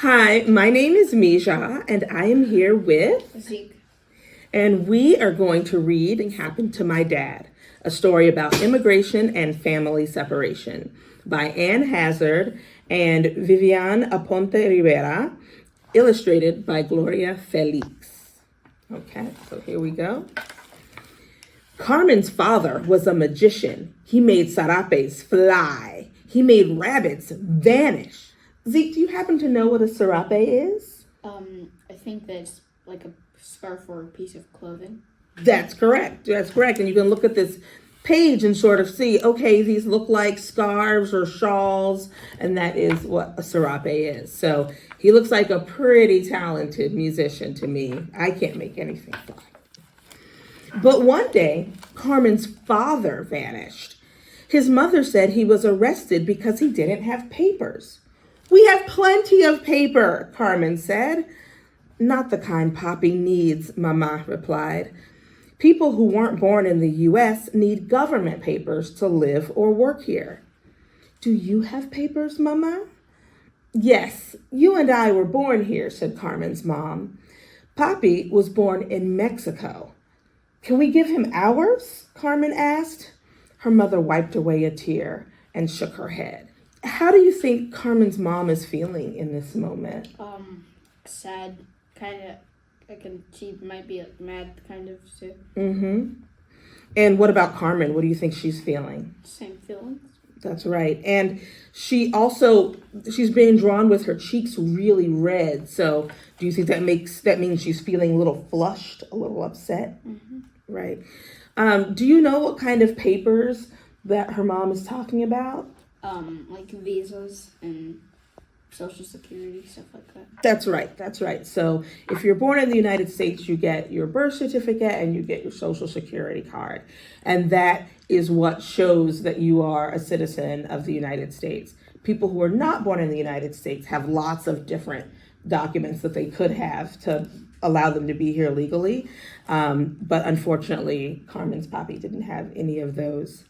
Hi, my name is Mija, and I am here with, Zeke. and we are going to read What Happened to My Dad, a story about immigration and family separation by Anne Hazard and Vivian Aponte Rivera, illustrated by Gloria Felix. Okay, so here we go. Carmen's father was a magician. He made sarapes fly. He made rabbits vanish. Zeke, do you happen to know what a sarape is? I think that's like a scarf or a piece of clothing. That's correct. That's correct. And you can look at this page and sort of see, okay, these look like scarves or shawls, and that is what a sarape is. So he looks like a pretty talented musician to me. I can't make anything fly. But one day, Carmen's father vanished. His mother said he was arrested because he didn't have papers. We have plenty of paper, Carmen said. Not the kind Poppy needs, Mama replied. People who weren't born in the U.S. need government papers to live or work here. Do you have papers, Mama? Yes, you and I were born here, said Carmen's mom. Poppy was born in Mexico. Can we give him ours? Carmen asked. Her mother wiped away a tear and shook her head. How do you think Carmen's mom is feeling in this moment? Sad, kind of. She might be mad, kind of too. Mm-hmm. And what about Carmen? What do you think she's feeling? Same feelings. That's right. And she's being drawn with her cheeks really red. So do you think that means she's feeling a little flushed, a little upset? Mm-hmm. Right. Do you know what kind of papers that her mom is talking about? Like visas and Social Security, stuff like that. That's right. So if you're born in the United States, you get your birth certificate and you get your Social Security card. And that is what shows that you are a citizen of the United States. People who are not born in the United States have lots of different documents that they could have to allow them to be here legally. But unfortunately, Carmen's Poppy didn't have any of those.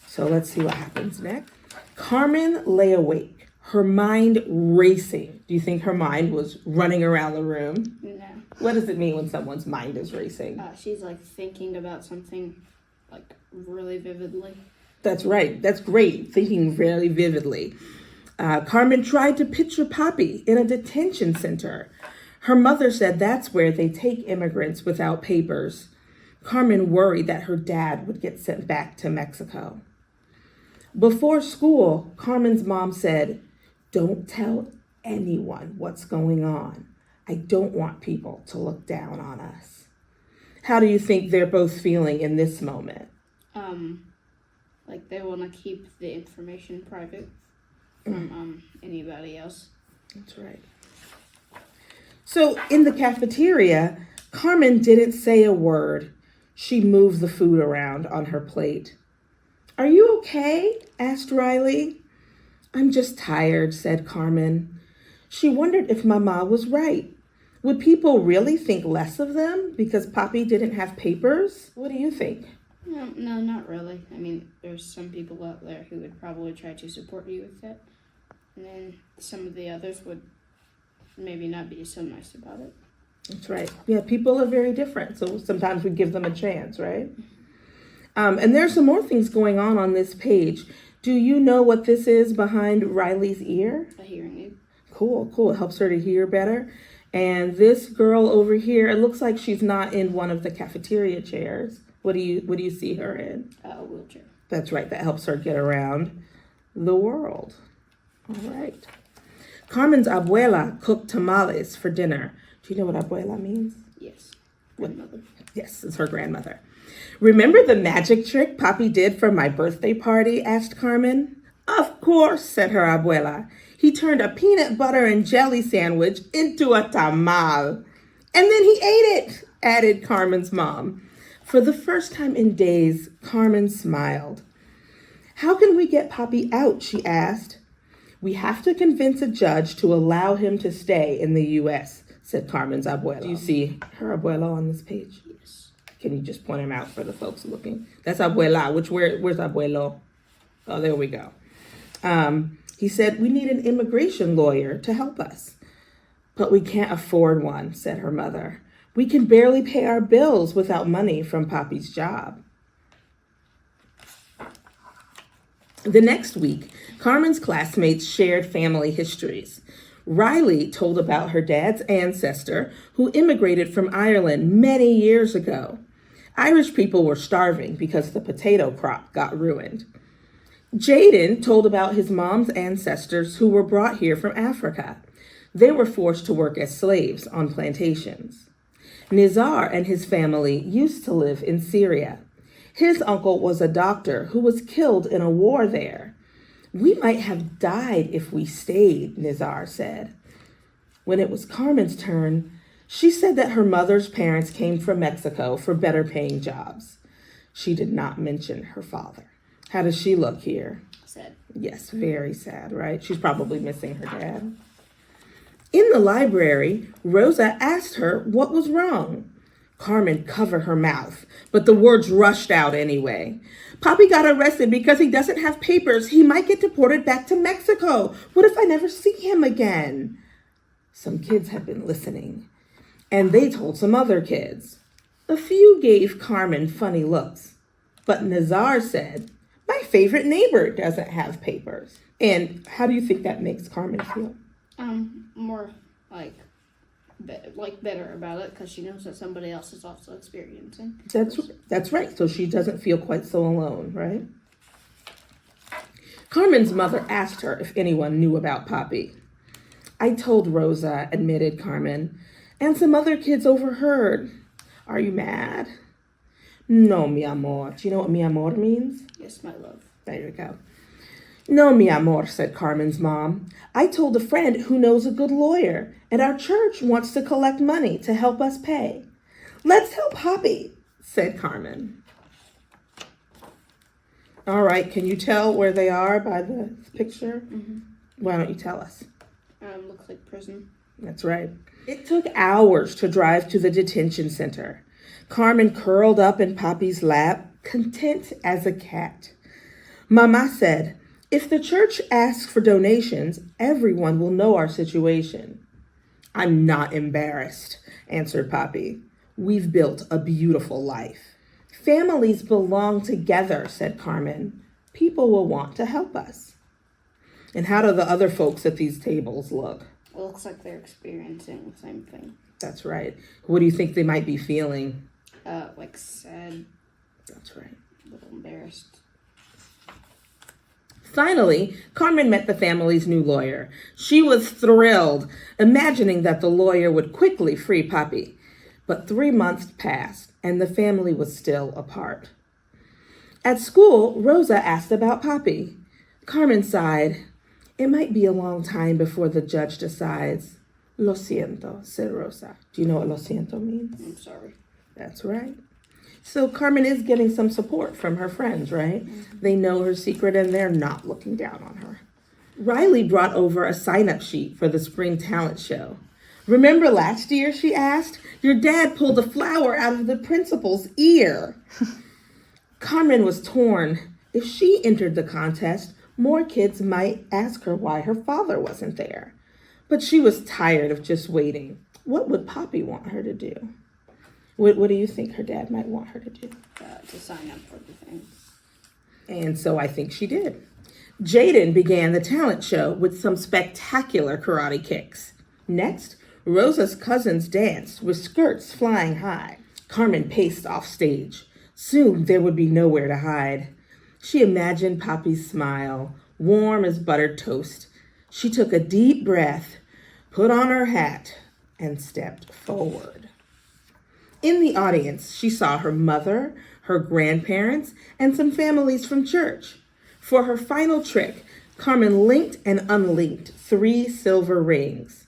So let's see what happens next. Carmen lay awake, her mind racing. Do you think her mind was running around the room? No. What does it mean when someone's mind is racing? She's like thinking about something like really vividly. That's right. That's great. Thinking really vividly. Carmen tried to picture Poppy in a detention center. Her mother said that's where they take immigrants without papers. Carmen worried that her dad would get sent back to Mexico. Before school, Carmen's mom said, "Don't tell anyone what's going on. I don't want people to look down on us." How do you think they're both feeling in this moment? Like they want to keep the information private from anybody else. That's right. So in the cafeteria, Carmen didn't say a word. She moved the food around on her plate. "Are you okay?" asked Riley. "I'm just tired," said Carmen. She wondered if Mama was right. Would people really think less of them because Poppy didn't have papers? What do you think? No, not really. I mean, there's some people out there who would probably try to support you with that. And then some of the others would maybe not be so nice about it. That's right. Yeah, people are very different. So sometimes we give them a chance, right? And there's some more things going on this page. Do you know what this is behind Riley's ear? A hearing aid. Cool. It helps her to hear better. And this girl over here, it looks like she's not in one of the cafeteria chairs. What do you see her in? A wheelchair. That's right. That helps her get around the world. All right. Carmen's abuela cooked tamales for dinner. Do you know what abuela means? Yes. Grandmother. Yes, it's her grandmother. "Remember the magic trick Poppy did for my birthday party?" asked Carmen. "Of course," said her abuela. "He turned a peanut butter and jelly sandwich into a tamal. And then he ate it," added Carmen's mom. For the first time in days, Carmen smiled. "How can we get Poppy out?" she asked. "We have to convince a judge to allow him to stay in the U.S., said Carmen's abuela. Do you see her abuela on this page? Yes. Can you just point him out for the folks looking? That's abuela. Where's abuelo? Oh, there we go. He said, "We need an immigration lawyer to help us." But we can't afford one, said her mother. We can barely pay our bills without money from Papi's job. The next week, Carmen's classmates shared family histories. Riley told about her dad's ancestor who immigrated from Ireland many years ago. Irish people were starving because the potato crop got ruined. Jaden told about his mom's ancestors who were brought here from Africa. They were forced to work as slaves on plantations. Nizar and his family used to live in Syria. His uncle was a doctor who was killed in a war there. We might have died if we stayed, Nizar said. When it was Carmen's turn, she said that her mother's parents came from Mexico for better paying jobs. She did not mention her father. How does she look here? Sad. Yes, very sad, right? She's probably missing her dad. In the library, Rosa asked her what was wrong. Carmen covered her mouth, but the words rushed out anyway. Papi got arrested because he doesn't have papers. He might get deported back to Mexico. What if I never see him again? Some kids had been listening, and they told some other kids. A few gave Carmen funny looks, but Nizar said, my favorite neighbor doesn't have papers. And how do you think that makes Carmen feel? More better about it because she knows that somebody else is also experiencing. That's right. So she doesn't feel quite so alone, right? Carmen's mother asked her if anyone knew about Papi. I told Rosa, admitted Carmen, and some other kids overheard. Are you mad? No, mi amor. Do you know what mi amor means? Yes, my love. There you go. No, mi amor, said Carmen's mom. I told a friend who knows a good lawyer, and our church wants to collect money to help us pay. Let's help Papi, said Carmen. All right, can you tell where they are by the picture? Mm-hmm. Why don't you tell us? Looks like prison. That's right. It took hours to drive to the detention center. Carmen curled up in Papi's lap, content as a cat. Mama said, if the church asks for donations, everyone will know our situation. I'm not embarrassed, answered Papi. We've built a beautiful life. Families belong together, said Carmen. People will want to help us. And how do the other folks at these tables look? It looks like they're experiencing the same thing. That's right. What do you think they might be feeling? Sad. That's right. A little embarrassed. Finally, Carmen met the family's new lawyer. She was thrilled, imagining that the lawyer would quickly free Papi. But 3 months passed, and the family was still apart. At school, Rosa asked about Papi. Carmen sighed. It might be a long time before the judge decides. Lo siento, said Rosa. Do you know what lo siento means? I'm sorry. That's right. So Carmen is getting some support from her friends, right? Mm-hmm. They know her secret and they're not looking down on her. Riley brought over a sign-up sheet for the spring talent show. Remember last year, she asked? Your dad pulled a flower out of the principal's ear. Carmen was torn. If she entered the contest, more kids might ask her why her father wasn't there. But she was tired of just waiting. What would Papi want her to do? What do you think her dad might want her to do? To sign up for the thing. And so I think she did. Jaden began the talent show with some spectacular karate kicks. Next, Rosa's cousins danced with skirts flying high. Carmen paced off stage. Soon there would be nowhere to hide. She imagined Papi's smile, warm as buttered toast. She took a deep breath, put on her hat, and stepped forward. In the audience, she saw her mother, her grandparents, and some families from church. For her final trick, Carmen linked and unlinked 3 silver rings.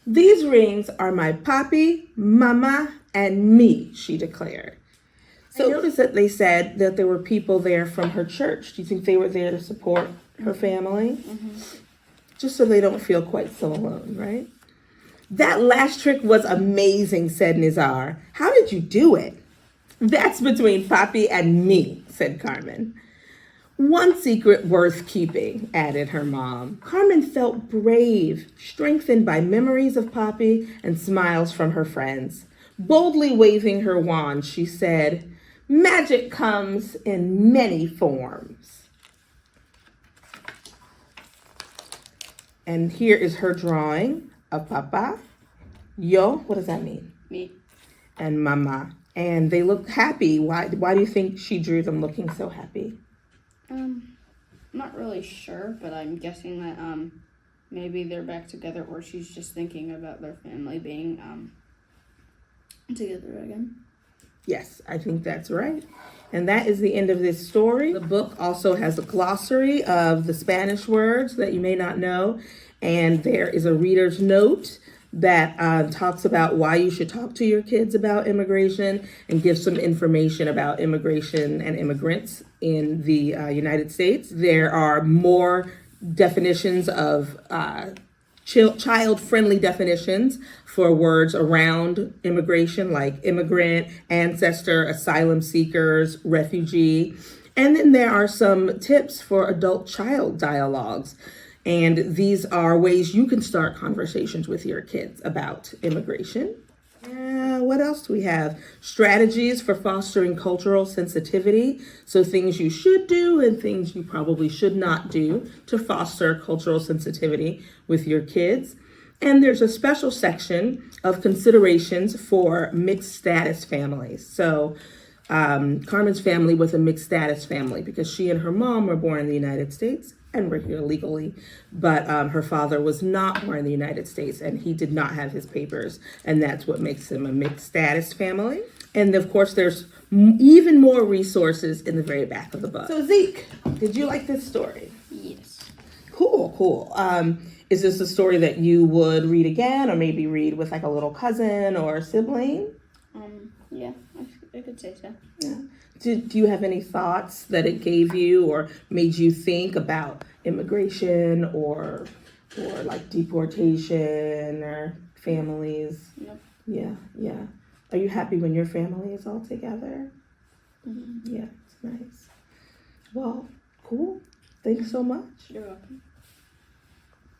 These rings are my Papi, Mama, and me, she declared. So notice that they said that there were people there from her church. Do you think they were there to support her family? Mm-hmm. Just so they don't feel quite so alone, right? That last trick was amazing, said Nizar. How did you do it? That's between Papi and me, said Carmen. One secret worth keeping, added her mom. Carmen felt brave, strengthened by memories of Poppy and smiles from her friends. Boldly waving her wand, she said, "Magic comes in many forms." And here is her drawing of Papa. Yo, what does that mean? Me. And Mama. And they look happy. Why do you think she drew them looking so happy? I'm not really sure, but I'm guessing that maybe they're back together, or she's just thinking about their family being together again. Yes, I think that's right. And that is the end of this story. The book also has a glossary of the Spanish words that you may not know. And there is a reader's note that talks about why you should talk to your kids about immigration and give some information about immigration and immigrants in the United States. There are more definitions of child-friendly definitions for words around immigration, like immigrant, ancestor, asylum seekers, refugee. And then there are some tips for adult-child dialogues. And these are ways you can start conversations with your kids about immigration. What else do we have? Strategies for fostering cultural sensitivity. So things you should do and things you probably should not do to foster cultural sensitivity with your kids. And there's a special section of considerations for mixed status families. So Carmen's family was a mixed status family because she and her mom were born in the United States and were here legally, but her father was not born in the United States and he did not have his papers, and that's what makes him a mixed status family. And of course, there's even more resources in the very back of the book. So Zeke, did you like this story? Yes. Cool. Is this a story that you would read again, or maybe read with like a little cousin or sibling? Yeah, I could say so. Yeah. Do you have any thoughts that it gave you or made you think about immigration or like deportation or families? Nope. Yeah. Are you happy when your family is all together? Mm-hmm. Yeah, it's nice. Well, cool. Thanks so much. You're welcome.